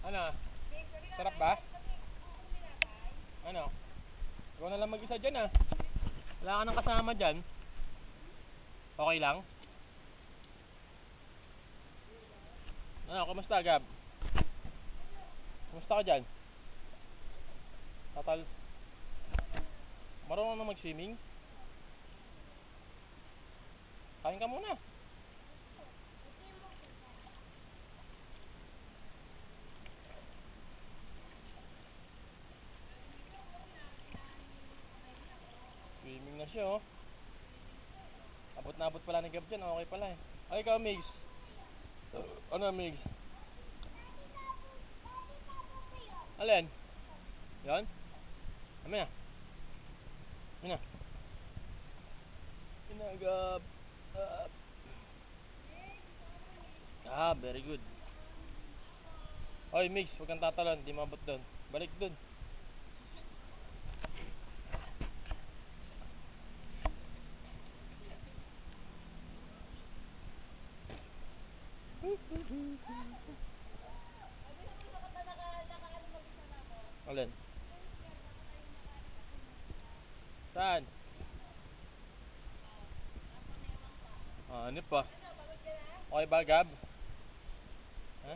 Ano? Sarap ba? Ano? Ikaw na lang mag-isa dyan ah. Wala ka nang kasama dyan. Okay lang? Ano, kumusta Gab? Kumusta ka dyan? Tatal. Marunong na mag-swimming? Kain ka muna. Swimming na siya oh. Abot na abot pala ni Gab dyan. Okay pala eh. Ay ikaw Migs. Ano Migs? Alin? Yan? Amin na. Amin na. Pinagab. Very good. Oy Migs, huwag kang tatalon. Di mabot doon. Balik doon. Alin? Saan? Ano pa? Okay ba Gab? Ha?